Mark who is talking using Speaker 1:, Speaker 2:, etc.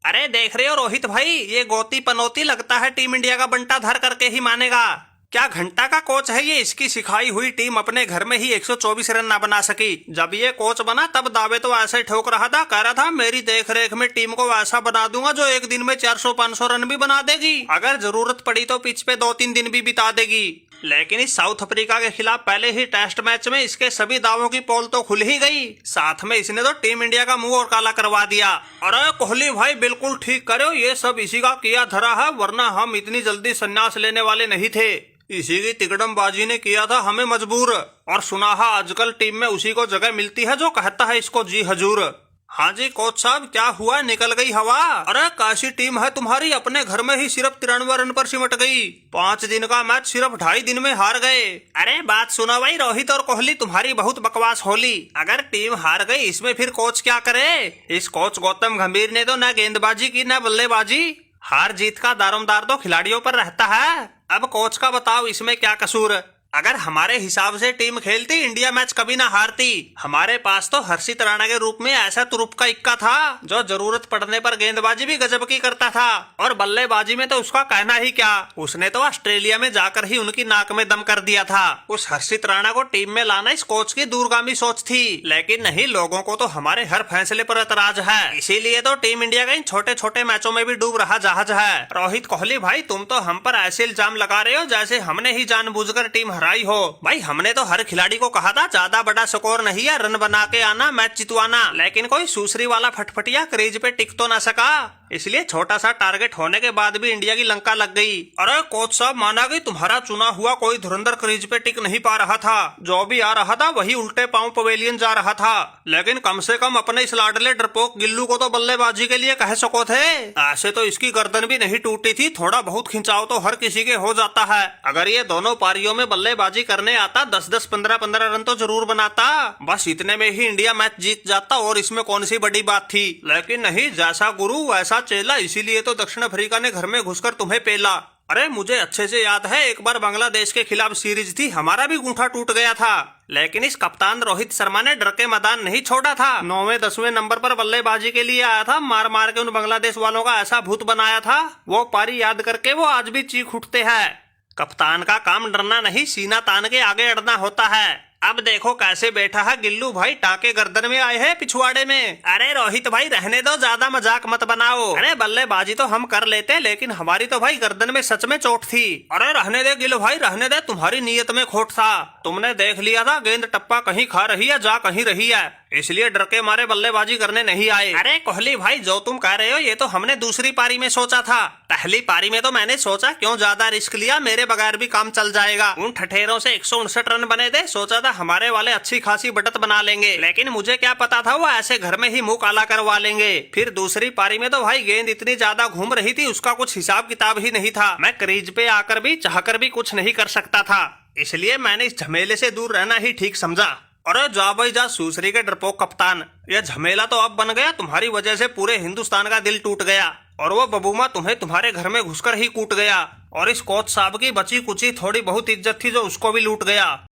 Speaker 1: अरे देख रहे हो रोहित भाई, ये गोती पनौती लगता है टीम इंडिया का बंटा धर करके ही मानेगा। क्या घंटा का कोच है ये, इसकी सिखाई हुई टीम अपने घर में ही 124 रन ना बना सकी। जब ये कोच बना तब दावे तो ऐसे ठोक रहा था, कह रहा था मेरी देखरेख में टीम को ऐसा बना दूंगा जो एक दिन में 400-500 रन भी बना देगी, अगर जरूरत पड़ी तो पिच पे 2-3 दिन भी बिता देगी। लेकिन इस साउथ अफ्रीका के खिलाफ पहले ही टेस्ट मैच में इसके सभी दावों की पोल तो खुल ही गई, साथ में इसने तो टीम इंडिया का मुंह और काला करवा दिया। अरे कोहली भाई बिल्कुल ठीक करे हो, ये सब इसी का किया धरा है, वरना हम इतनी जल्दी संन्यास लेने वाले नहीं थे। इसी की तिकड़मबाजी ने किया था हमें मजबूर, और सुना है आजकल टीम में उसी को जगह मिलती है जो कहता है इसको जी हजूर। हाँ जी कोच साहब, क्या हुआ, निकल गई हवा? अरे कैसी टीम है तुम्हारी, अपने घर में ही सिर्फ 93 रन पर सिमट गई। 5 दिन का मैच सिर्फ 2.5 दिन में हार गए। अरे बात सुनो भाई रोहित और कोहली, तुम्हारी बहुत बकवास होली। अगर टीम हार गई इसमें फिर कोच क्या करे? इस कोच गौतम गंभीर ने तो न गेंदबाजी की न बल्लेबाजी। हार जीत का दारोमदार तो खिलाड़ियों पर रहता है। अब कोच का बताओ इसमें क्या कसूर? अगर हमारे हिसाब से टीम खेलती इंडिया मैच कभी ना हारती। हमारे पास तो हर्षित राणा के रूप में ऐसा तुरुप का इक्का था जो जरूरत पड़ने पर गेंदबाजी भी गजब की करता था, और बल्लेबाजी में तो उसका कहना ही क्या, उसने तो ऑस्ट्रेलिया में जाकर ही उनकी नाक में दम कर दिया था। उस हर्षित राणा को टीम में लाना इस कोच की दूरगामी सोच थी, लेकिन नहीं, लोगों को तो हमारे हर फैसले पर एतराज है। इसीलिए तो टीम इंडिया का इन छोटे छोटे मैचों में भी डूब रहा जहाज है। रोहित कोहली भाई, तुम तो हम पर ऐसे इल्जाम लगा रहे हो जैसे हमने ही जानबूझकर टीम हराई हो। भाई हमने तो हर खिलाड़ी को कहा था ज्यादा बड़ा स्कोर नहीं है, रन बना के आना, मैच जितवाना, लेकिन कोई सूसरी वाला फटफटिया क्रीज पे टिक तो ना सका, इसलिए छोटा सा टारगेट होने के बाद भी इंडिया की लंका लग गई। अरे कोच साहब, माना कि तुम्हारा चुना हुआ कोई धुरंधर क्रीज पे टिक नहीं पा रहा था, जो भी आ रहा था वही उल्टे पांव पवेलियन जा रहा था, लेकिन कम से कम अपने इस लाडले डरपोक गिल्लू को तो बल्लेबाजी के लिए कह सको थे। ऐसे तो इसकी गर्दन भी नहीं टूटी थी, थोड़ा बहुत खिंचाव तो हर किसी के हो जाता है। अगर ये दोनों पारियों में बल्लेबाजी करने आता 10-10, 15-15 रन तो जरूर बनाता, बस इतने में ही इंडिया मैच जीत जाता, और इसमें कौन सी बड़ी बात थी। लेकिन नहीं, जैसा गुरु वैसा चेला, इसीलिए तो दक्षिण अफ्रीका ने घर में घुसकर तुम्हें पेला। अरे मुझे अच्छे से याद है, एक बार बांग्लादेश के खिलाफ सीरीज थी, हमारा भी गूंठा टूट गया था, लेकिन इस कप्तान रोहित शर्मा ने डर के मैदान नहीं छोड़ा था। 9वें-10वें नंबर पर बल्लेबाजी के लिए आया था, मार मार के उन बांग्लादेश वालों का ऐसा भूत बनाया था, वो पारी याद करके वो आज भी चीख उठते हैं। कप्तान का काम डरना नहीं, सीना तान के आगे अड़ना होता है। अब देखो कैसे बैठा है गिल्लू भाई, टाके गर्दन में आए हैं पिछवाड़े में। अरे रोहित भाई रहने दो, ज्यादा मजाक मत बनाओ। अरे बल्लेबाजी तो हम कर लेते, लेकिन हमारी तो भाई गर्दन में सच में चोट थी। अरे रहने दे गिल्लू भाई, रहने दे, तुम्हारी नीयत में खोट था। तुमने देख लिया था गेंद टप्पा कहीं खा रही है, जा कहीं रही है, इसलिए डर के मारे बल्लेबाजी करने नहीं आए। अरे कोहली भाई, जो तुम कह रहे हो ये तो हमने दूसरी पारी में सोचा था, पहली पारी में तो मैंने सोचा क्यों ज्यादा रिस्क लिया, मेरे बगैर भी काम चल जाएगा। उन ठठेरों से 159 रन बने थे, सोचा था हमारे वाले अच्छी खासी बढ़त बना लेंगे, लेकिन मुझे क्या पता था वो ऐसे घर में ही मुंह काला करवा लेंगे। फिर दूसरी पारी में तो भाई गेंद इतनी ज्यादा घूम रही थी, उसका कुछ हिसाब किताब ही नहीं था। मैं क्रीज पे आकर भी चाहकर भी कुछ नहीं कर सकता था, इसलिए मैंने इस झमेले से दूर रहना ही ठीक समझा। अरे जा भाई जा, सूसरी के डरपोक कप्तान, यह झमेला तो अब बन गया, तुम्हारी वजह से पूरे हिंदुस्तान का दिल टूट गया, और वो बबूमा तुम्हें तुम्हारे घर में घुसकर ही कूट गया, और इस कोच साहब की बची कुची थोड़ी बहुत इज्जत थी जो उसको भी लूट गया।